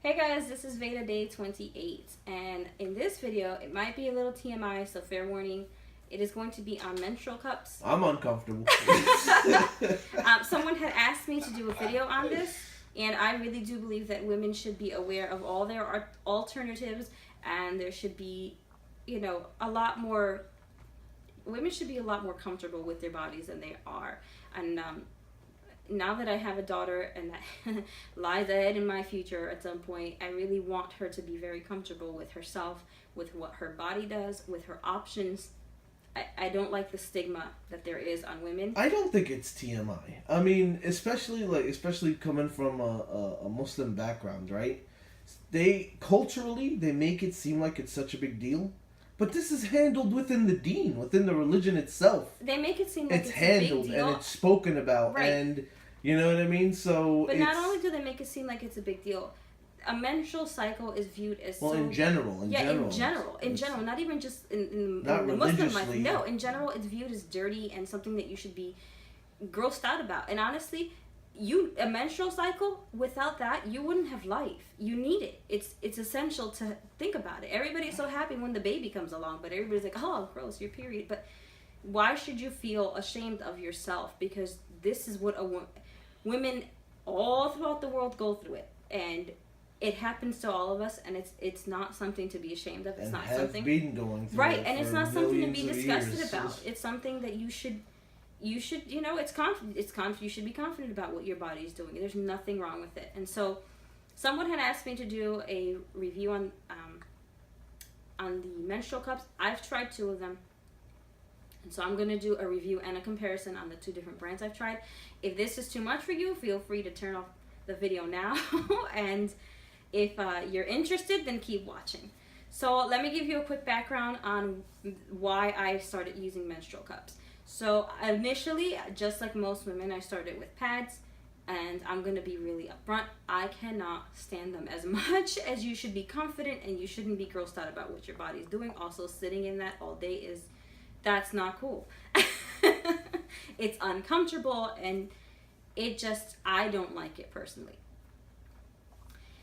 Hey guys, this is Veda Day 28, and in this video, it might be a little TMI, so fair warning. It is going to be on menstrual cups. I'm uncomfortable. Someone had asked me to do a video on this, and I really do believe that women should be aware of all their alternatives, and there should be, a lot more. Women should be a lot more comfortable with their bodies than they are, and now that I have a daughter and that lies ahead in my future at some point, I really want her to be very comfortable with herself, with what her body does, with her options. I don't like the stigma that there is on women. I don't think it's TMI. I mean, especially coming from a Muslim background, right? They culturally they make it seem like it's such a big deal. But this is handled within the deen, within the religion itself. They make it seem like it's handled a big deal. And it's spoken about, right. And you know what I mean. So, but not only do they make it seem like it's a big deal, a menstrual cycle is viewed as in general, in general, not even just in the Muslim life. No, in general, it's viewed as dirty and something that you should be grossed out about. And honestly, a menstrual cycle, without that you wouldn't have life. You need it. It's essential to think about it. Everybody's so happy when the baby comes along, but everybody's like, oh gross, your period. But why should you feel ashamed of yourself? Because this is what women all throughout the world go through it, and it happens to all of us, and it's not something to be ashamed of. It's and not have something been going through right, it and it's for not something to be millions of disgusted years. about. It's something that you should it's confident. You should be confident about what your body is doing. There's nothing wrong with it. And so someone had asked me to do a review on the menstrual cups. I've tried 2 of them, and so I'm going to do a review and a comparison on the 2 different brands I've tried. If this is too much for you, feel free to turn off the video now. And if you're interested, then keep watching. So let me give you a quick background on why I started using menstrual cups. So initially, just like most women, I started with pads, and I'm going to be really upfront. I cannot stand them as much as you should be confident, and you shouldn't be grossed out about what your body's doing. Also, sitting in that all day that's not cool. It's uncomfortable, and I don't like it personally.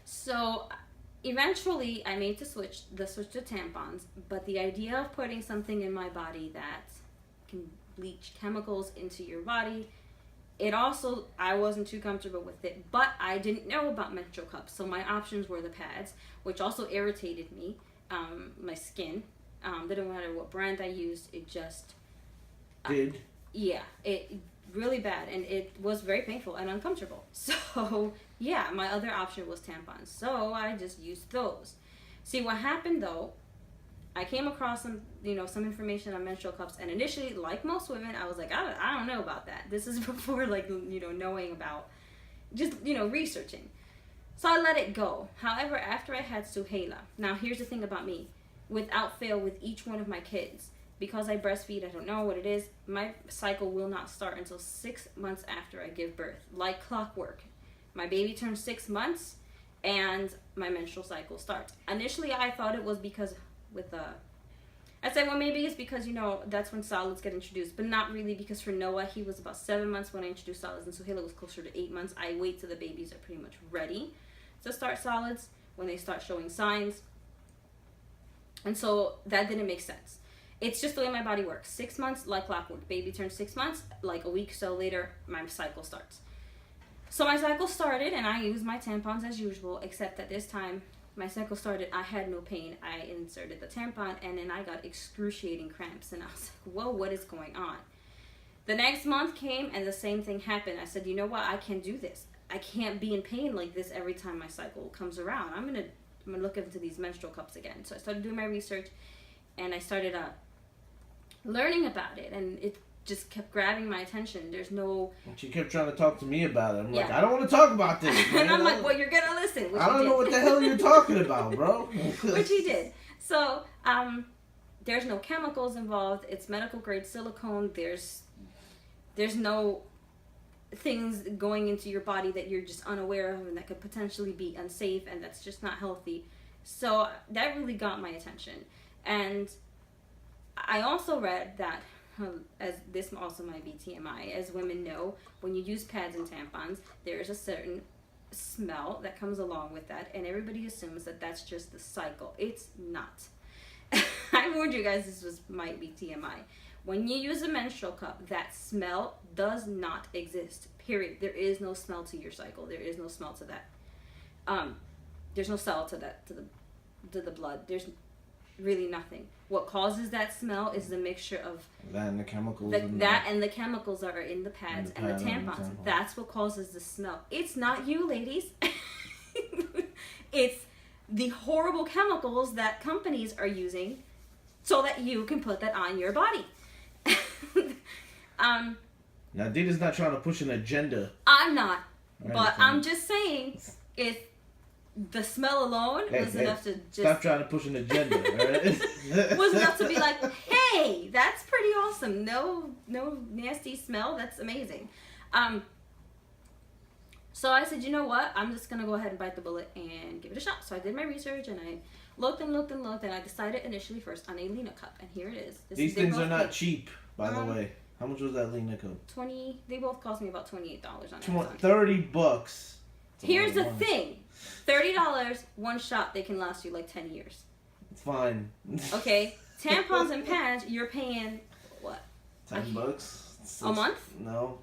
So eventually I made the switch to tampons, but the idea of putting something in my body that can bleach chemicals into your body, I wasn't too comfortable with it. But I didn't know about menstrual cups, so my options were the pads, which also irritated me, my skin. Didn't matter what brand I used, it just did. Yeah, it really bad, and it was very painful and uncomfortable. So yeah, my other option was tampons, so I just used those. See, what happened though, I came across some information on menstrual cups, and initially, like most women, I was like, I don't know about that. This is before knowing about, just researching. So I let it go. However, after I had Suhaila, now here's the thing about me, without fail, with each one of my kids, because I breastfeed, I don't know what it is, my cycle will not start until 6 months after I give birth, like clockwork. My baby turns 6 months, and my menstrual cycle starts. Initially, I thought it was because I said, well, maybe it's because, that's when solids get introduced, but not really, because for Noah, he was about 7 months when I introduced solids, and Suhaila was closer to 8 months. I wait till the babies are pretty much ready to start solids, when they start showing signs. And so that didn't make sense. It's just the way my body works. 6 months, like clockwork. Baby turns 6 months, like a week or so later, my cycle starts. So my cycle started, and I used my tampons as usual, except that this time, my cycle started, I had no pain. I inserted the tampon, and then I got excruciating cramps, and I was like, whoa, what is going on? The next month came, and the same thing happened. I said, you know what? I can't do this. I can't be in pain like this every time my cycle comes around. I'm gonna look into these menstrual cups again. So I started doing my research, and I started learning about it, and it just kept grabbing my attention. There's no... And she kept trying to talk to me about it. I'm like, I don't want to talk about this, man. And I'm like, well, you're gonna listen. I don't know what the hell you're talking about, bro. Which he did. So, there's no chemicals involved. It's medical grade silicone. There's no things going into your body that you're just unaware of and that could potentially be unsafe, and that's just not healthy. So that really got my attention. And I also read that, as this also might be TMI, as women know, when you use pads and tampons, there is a certain smell that comes along with that, and everybody assumes that that's just the cycle. It's not. I warned you guys this might be TMI. When you use a menstrual cup, that smell does not exist. Period. There is no smell to your cycle. There is no smell to that. There's no smell to that to the blood. There's really nothing. What causes that smell is the mixture of that and the chemicals. And the chemicals that are in the pads and the tampons. That's what causes the smell. It's not you, ladies. It's the horrible chemicals that companies are using so that you can put that on your body. Now, Dita's not trying to push an agenda. I'm not. But I'm just saying, if the smell alone was enough to just... Stop trying to push an agenda, right? was enough to be like, hey, that's pretty awesome. No nasty smell. That's amazing. So I said, you know what? I'm just going to go ahead and bite the bullet and give it a shot. So I did my research and I looked and I decided initially first on a Lena cup. And here it is. These things are not cheap, by the way. How much was that Lena cup? They both cost me about $28 on Amazon. $30. Here's the thing. $30, one shot, they can last you like 10 years. It's fine. Okay? Tampons and pads, you're paying, what? $10? A month? No.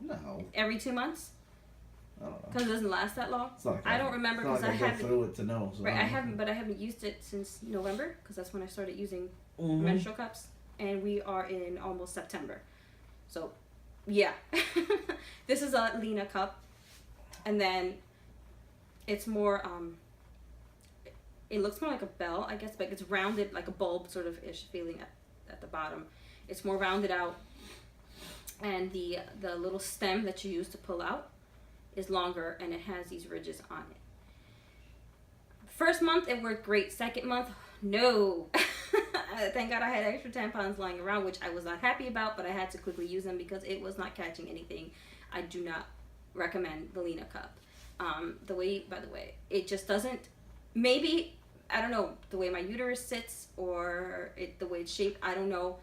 Every 2 months? I don't know. Because it doesn't last that long? I don't remember because I haven't go through it to know. So right, I haven't used it since November because that's when I started using menstrual cups, and we are in almost September. So, yeah. This is a Lena cup, and then it's more it looks more like a bell, I guess, but it's rounded like a bulb sort of ish feeling at the bottom. It's more rounded out, and the little stem that you use to pull out is longer, and it has these ridges on it. First month it worked great. Second month, no. Thank God I had extra tampons lying around, which I was not happy about, but I had to quickly use them because it was not catching anything. I do not recommend the Lena cup. By the way, it just doesn't, maybe, I don't know, the way my uterus sits or the way it's shaped, I don't know,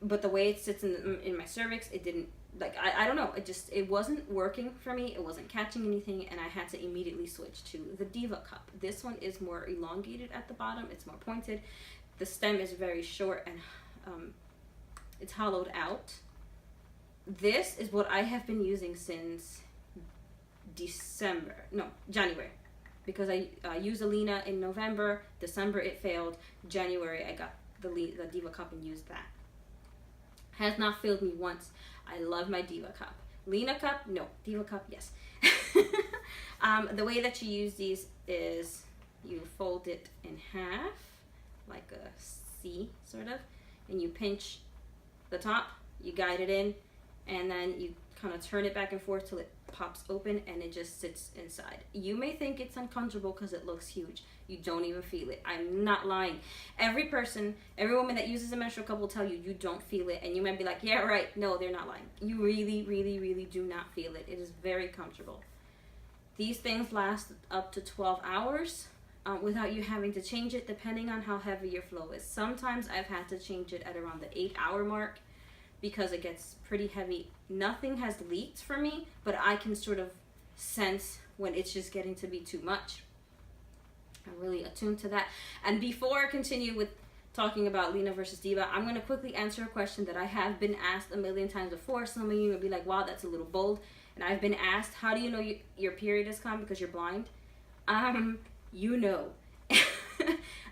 but the way it sits in my cervix, it didn't, I don't know, it wasn't working for me, it wasn't catching anything, and I had to immediately switch to the Diva cup. This one is more elongated at the bottom, it's more pointed, the stem is very short, and it's hollowed out. This is what I have been using since January, because I used Alina in November. December it failed. January I got the Diva cup and used that. Has not failed me once. I love my Diva cup. Lena cup, no. Diva cup, yes. The way that you use these is you fold it in half, like a C sort of, and you pinch the top, you guide it in, and then you kind of turn it back and forth till it pops open and it just sits inside. You may think it's uncomfortable because it looks huge. You don't even feel it. I'm not lying. Every woman that uses a menstrual cup will tell you you don't feel it, and you might be like, yeah, right. No, they're not lying. You really, really, really do not feel it. It is very comfortable. These things last up to 12 hours without you having to change it, depending on how heavy your flow is. Sometimes I've had to change it at around the 8-hour mark because it gets pretty heavy. Nothing has leaked for me, but I can sort of sense when it's just getting to be too much. I'm really attuned to that. And before I continue with talking about Lena versus Diva, I'm going to quickly answer a question that I have been asked a million times before. Some of you will be like, wow, that's a little bold. And I've been asked, how do you know your period has come because you're blind? You know.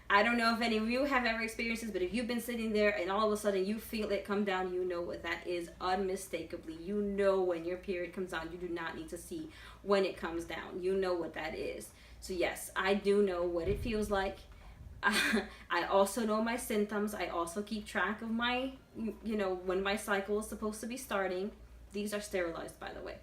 I don't know if any of you have ever experienced this, but if you've been sitting there and all of a sudden you feel it come down, you know what that is unmistakably. You know when your period comes on. You do not need to see when it comes down. You know what that is. So yes, I do know what it feels like. I also know my symptoms. I also keep track of my, when my cycle is supposed to be starting. These are sterilized, by the way.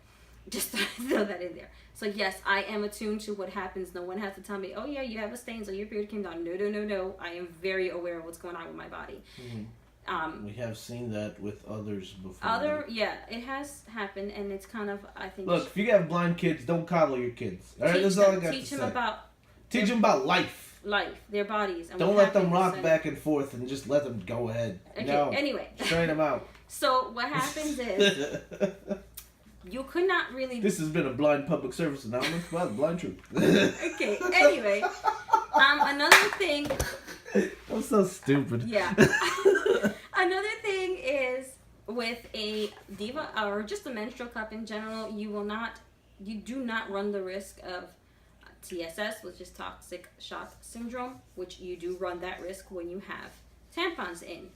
Just to throw that in there. So yes, I am attuned to what happens. No one has to tell me, oh yeah, you have a stain, so your period came down. No. I am very aware of what's going on with my body. Mm-hmm. We have seen that with others before. It has happened, and it's kind of, I think. Look, if you have blind kids, don't coddle your kids. All right, that's all I got to say. Teach them about life. Their bodies. And don't let them rock back and forth and just let them go ahead. Okay, no. Anyway. Straighten them out. So what happens is, you could not really. This has been a blind public service announcement by the blind truth. Okay. Anyway, another thing. I'm so stupid. Yeah. Another thing is with a diva or just a menstrual cup in general, you do not run the risk of TSS, which is toxic shock syndrome, which you do run that risk when you have tampons in.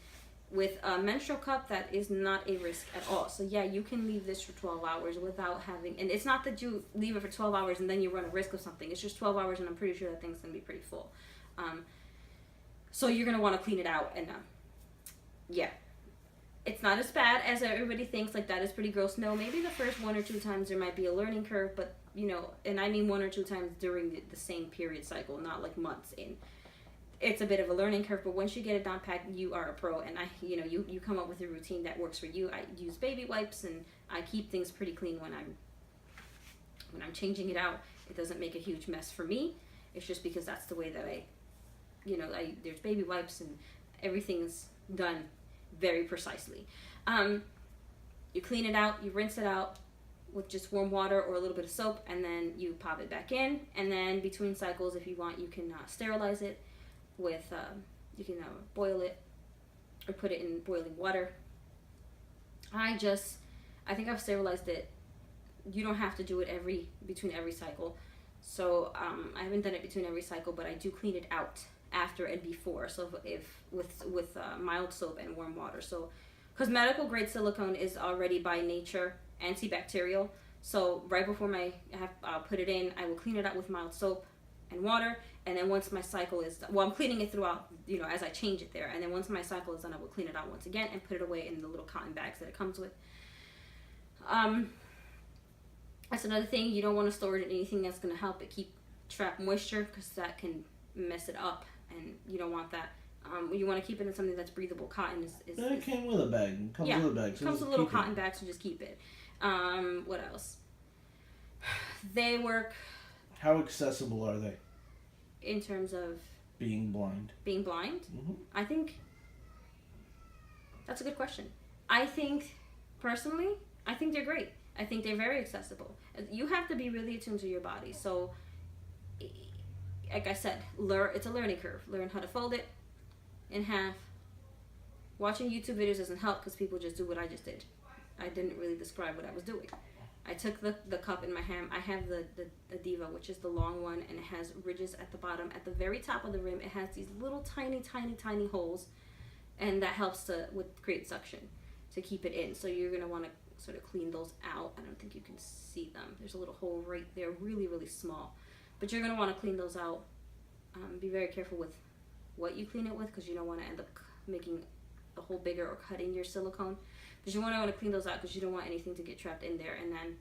With a menstrual cup, that is not a risk at all. So yeah, you can leave this for 12 hours without having, and it's not that you leave it for 12 hours and then you run a risk of something. It's just 12 hours and I'm pretty sure that thing's going to be pretty full. So you're going to want to clean it out and yeah. It's not as bad as everybody thinks, like that is pretty gross. No, maybe the first 1 or 2 times there might be a learning curve, but you know, and I mean 1 or 2 times during the same period cycle, not like months in. It's a bit of a learning curve, but once you get it down packed, you are a pro. And you come up with a routine that works for you. I use baby wipes and I keep things pretty clean when I'm changing it out. It doesn't make a huge mess for me. It's just because that's the way that there's baby wipes and everything's done very precisely. You clean it out, you rinse it out with just warm water or a little bit of soap, and then you pop it back in. And then between cycles, if you want, you can sterilize it with, you can boil it or put it in boiling water. I think I've sterilized it. You don't have to do it between every cycle. So I haven't done it between every cycle, but I do clean it out after and before. So if with mild soap and warm water. So because medical grade silicone is already by nature antibacterial. So right before I'll put it in, I will clean it out with mild soap and water. And then once my cycle is done, I'm cleaning it throughout, as I change it there. And then once my cycle is done, I will clean it out once again and put it away in the little cotton bags that it comes with. That's another thing. You don't want to store it in anything that's going to help it trap moisture, because that can mess it up, and you don't want that. You want to keep it in something that's breathable. Cotton it came with a bag. It comes with a bag. It comes with a little cotton bag, so just keep it. What else? They work. How accessible are they? In terms of being blind. Being blind? Mm-hmm. I think that's a good question. I think, personally, they're great. I think they're very accessible. You have to be really attuned to your body. So, like I said, it's a learning curve. Learn how to fold it in half. Watching YouTube videos doesn't help because people just do what I just did. I didn't really describe what I was doing. I took the cup in my hand. I have the Diva, which is the long one, and it has ridges at the bottom. At the very top of the rim, it has these little tiny, tiny, tiny holes, and that helps create suction to keep it in. So you're going to want to sort of clean those out. I don't think you can see them. There's a little hole right there, really, really small. But you're going to want to clean those out. Be very careful with what you clean it with, because you don't want to end up making the hole bigger or cutting your silicone. But you want to clean those out because you don't want anything to get trapped in there, and then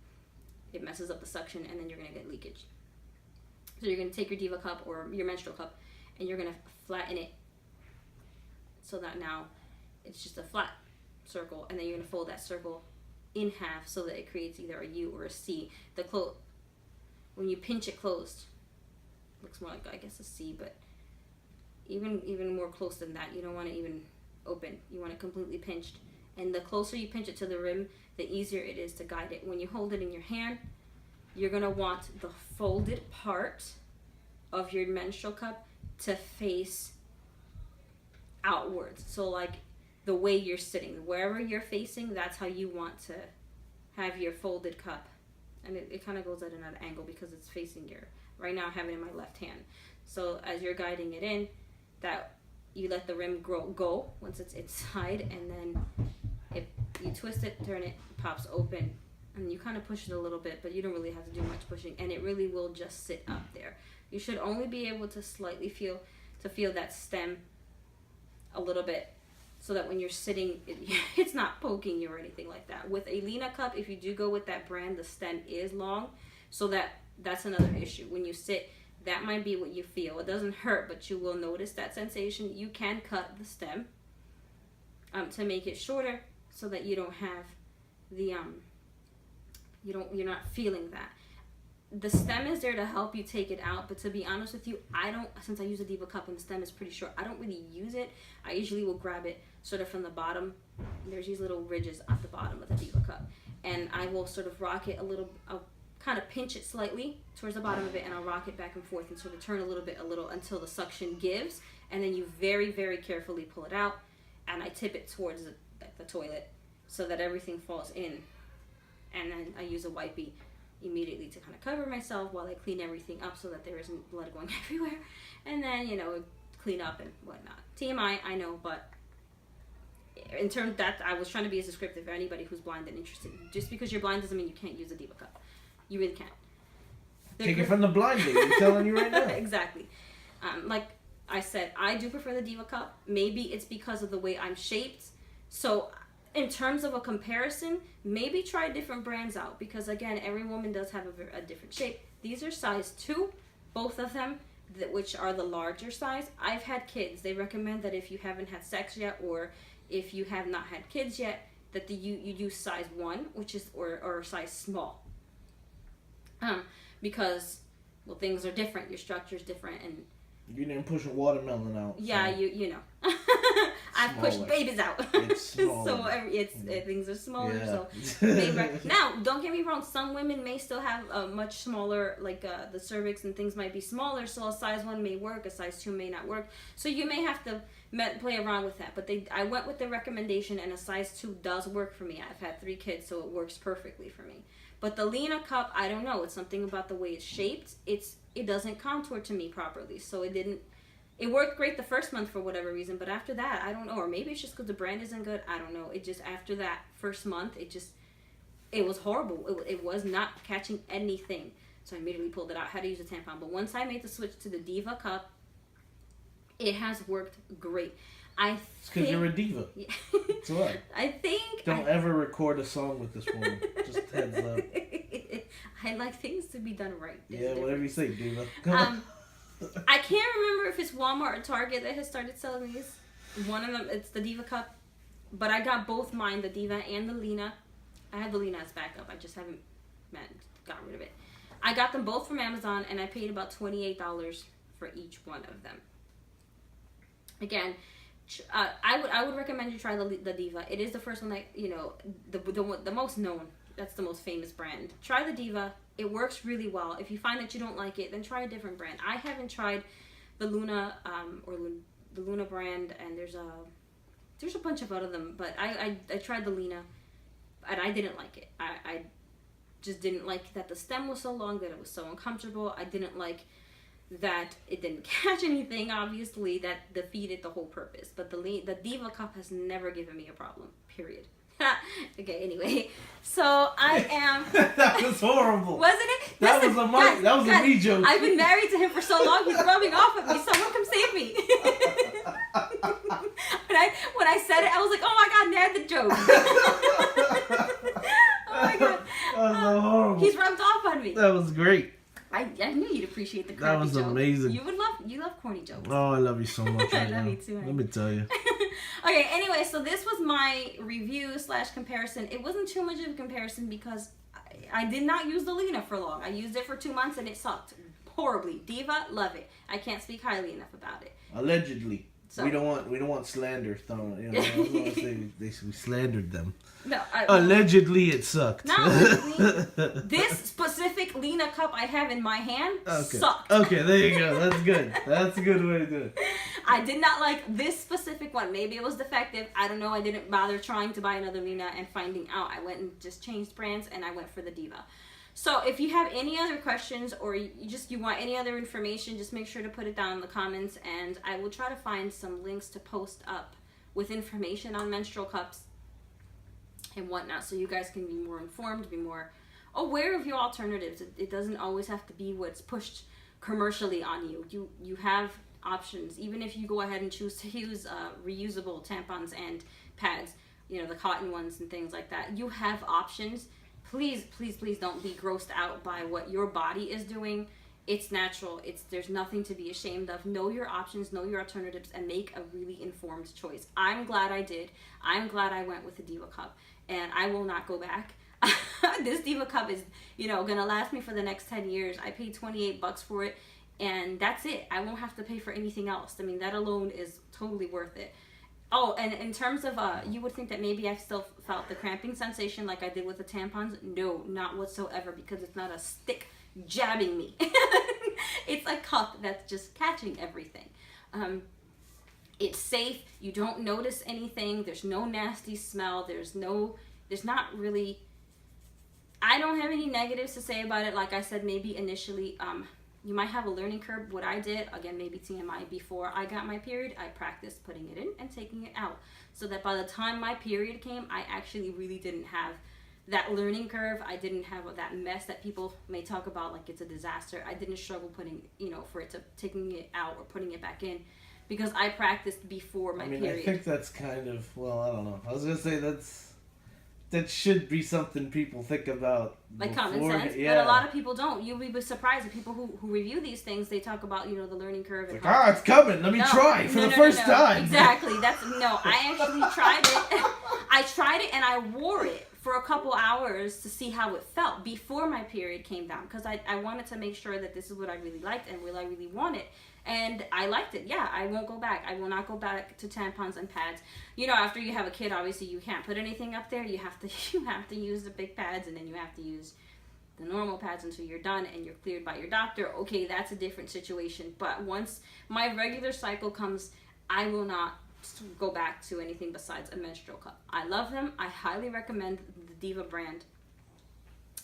it messes up the suction, and then you're going to get leakage. So you're going to take your Diva cup or your menstrual cup, and you're going to flatten it so that now it's just a flat circle, and then you're going to fold that circle in half so that it creates either a U or a C. When you pinch it closed, it looks more like, I guess, a C, but even more close than that. You don't want it even open. You want it completely pinched. And the closer you pinch it to the rim, the easier it is to guide it. When you hold it in your hand, you're going to want the folded part of your menstrual cup to face outwards. So like the way you're sitting, wherever you're facing, that's how you want to have your folded cup. And it kind of goes at another angle because it's facing right now I have it in my left hand. So as you're guiding it in, that you let the rim go once it's inside, and then if you twist it, turn it, pops open, and you kind of push it a little bit, but you don't really have to do much pushing, and it really will just sit up there. You should only be able to slightly feel that stem a little bit, so that when you're sitting, it's not poking you or anything like that. With a Lena cup, if you do go with that brand, the stem is long, so that's another issue. When you sit, that might be what you feel. It doesn't hurt, but you will notice that sensation. You can cut the stem to make it shorter, so that you don't have the you're not feeling that. The stem is there to help you take it out, but to be honest with you, since I use a Diva cup and the stem is pretty short, I don't really use it. I usually will grab it sort of from the bottom. There's these little ridges at the bottom of the Diva cup, and I will sort of rock it a little. I'll kind of pinch it slightly towards the bottom of it, and I'll rock it back and forth and sort of turn a little until the suction gives, and then you very, very carefully pull it out, and I tip it towards the toilet so that everything falls in, and then I use a wipey immediately to kind of cover myself while I clean everything up so that there isn't blood going everywhere, and then clean up and whatnot. TMI, I know, but in terms of that, I was trying to be as descriptive for anybody who's blind and interested. Just because you're blind doesn't mean you can't use a Diva cup. You really can't. Take it from the blind lady. I'm telling you right now. Exactly. Like I said, I do prefer the Diva cup. Maybe it's because of the way I'm shaped. So in terms of a comparison, maybe try different brands out, because again, every woman does have a different shape. These are size 2, both of them, which are the larger size. I've had kids. They recommend that if you haven't had sex yet, or if you have not had kids yet, that you use size 1, which is or size small. Because things are different. Your structure is different, and you didn't push a watermelon out. Yeah, so. you know. I've pushed babies out. It's smaller. So things are smaller. Yeah. So now, don't get me wrong. Some women may still have a much smaller, like the cervix and things might be smaller. So a size 1 may work, a size 2 may not work. So you may have to play around with that. But I went with the recommendation, and a size 2 does work for me. I've had 3 kids, so it works perfectly for me. But the Lena cup, I don't know. It's something about the way it's shaped. It doesn't contour to me properly, so it didn't. It worked great the first month for whatever reason, but after that, I don't know. Or maybe it's just because the brand isn't good. I don't know. It just, after that first month, it was horrible. It was not catching anything. So I immediately pulled it out. Had to use a tampon. But once I made the switch to the Diva cup, it has worked great. It's because you're a diva. Yeah. That's why. I think. Don't ever record a song with this woman. Just heads up. I like things to be done right. Yeah, whatever you say, diva. I can't remember if it's Walmart or Target that has started selling these. One of them, it's the Diva cup. But I got both mine, the Diva and the Lena. I have the Lena as backup. I just haven't got rid of it. I got them both from Amazon, and I paid about $28 for each one of them. Again, I would recommend you try the Diva. It is the first one that, the most known. That's the most famous brand. Try the Diva. It works really well. If you find that you don't like it, then try a different brand. I haven't tried the Luna the Luna brand, and there's a bunch of other them, but I tried the Lena, and I didn't like it. I just didn't like that the stem was so long, that it was so uncomfortable. I didn't like that it didn't catch anything, obviously. That defeated the whole purpose. But the Diva cup has never given me a problem, period. Okay, anyway, so I am. That was horrible. Wasn't it? That was a me joke. I've been married to him for so long. He's rubbing off at me. Someone come save me. when I said it, I was like, oh my god, Ned the joke. Oh my god. That was so horrible. He's rubbed off on me. That was great. I knew you'd appreciate the corny joke. That was amazing. You love corny jokes. Oh, I love you so much. I love you too. Let me tell you. Okay, anyway, so this was my review / comparison. It wasn't too much of a comparison because I did not use the Lena for long. I used it for 2 months and it sucked horribly. Diva, love it. I can't speak highly enough about it. Allegedly. So, we don't want slander thrown. I was gonna say we slandered them. No, allegedly it sucked. Not allegedly. This specific Lena cup I have in my hand sucked. Okay, there you go. That's good. That's a good way to do it. I did not like this specific one. Maybe it was defective. I don't know. I didn't bother trying to buy another Lena and finding out. I went and just changed brands, and I went for the Diva. So if you have any other questions, or you want any other information, just make sure to put it down in the comments, and I will try to find some links to post up with information on menstrual cups and whatnot, so you guys can be more informed, be more aware of your alternatives. It doesn't always have to be what's pushed commercially on you. You have options, even if you go ahead and choose to use reusable tampons and pads, the cotton ones and things like that. You have options. Please, please, please don't be grossed out by what your body is doing. It's natural. There's nothing to be ashamed of. Know your options, know your alternatives, and make a really informed choice. I'm glad I did. I'm glad I went with the Diva cup, and I will not go back. This Diva cup is, gonna last me for the next 10 years. I paid $28 for it, and that's it. I won't have to pay for anything else. I mean, that alone is totally worth it. Oh, and in terms of, you would think that maybe I still felt the cramping sensation like I did with the tampons. No, not whatsoever, because it's not a stick jabbing me. It's a cup that's just catching everything. It's safe. You don't notice anything. There's no nasty smell. There's not really, I don't have any negatives to say about it. Like I said, maybe initially, you might have a learning curve. What I did, again, maybe TMI, before I got my period, I practiced putting it in and taking it out. So that by the time my period came, I actually really didn't have that learning curve. I didn't have that mess that people may talk about like it's a disaster. I didn't struggle taking it out or putting it back in, because I practiced before my period. I think that's kind of, well, I don't know. I was going to say that should be something people think about. Like before, common sense. yeah. But a lot of people don't. You'll be surprised at people who review these things. They talk about, the learning curve. And it's coming. Let me try for the first time. Exactly. I actually tried it. I tried it and I wore it for a couple hours to see how it felt before my period came down, because I wanted to make sure that this is what I really liked and what I really wanted. And I liked it. Yeah, I won't go back. I will not go back to tampons and pads. After you have a kid, obviously you can't put anything up there. You have to use the big pads, and then you have to use the normal pads until you're done and you're cleared by your doctor. Okay, that's a different situation. But once my regular cycle comes, I will not go back to anything besides a menstrual cup. I love them. I highly recommend the Diva brand.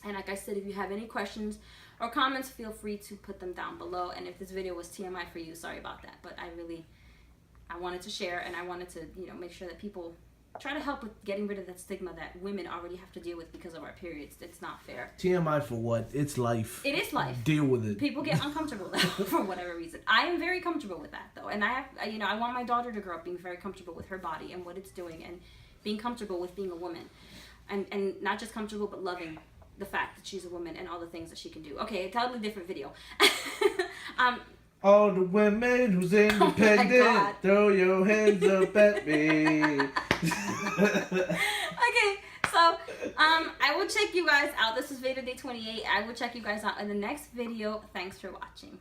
And like I said, if you have any questions or comments, feel free to put them down below. And if this video was TMI for you, sorry about that. But I wanted to share, and I wanted to, make sure that people try to help with getting rid of that stigma that women already have to deal with because of our periods. It's not fair. TMI for what? It's life. It is life. Deal with it. People get uncomfortable though, for whatever reason. I am very comfortable with that though. And I want my daughter to grow up being very comfortable with her body and what it's doing, and being comfortable with being a woman. And not just comfortable, but loving the fact that she's a woman and all the things that she can do. Okay, a totally different video. All the women who's independent, throw your hands up at me. Okay, so I will check you guys out. This is Veda Day 28. I will check you guys out in the next video. Thanks for watching.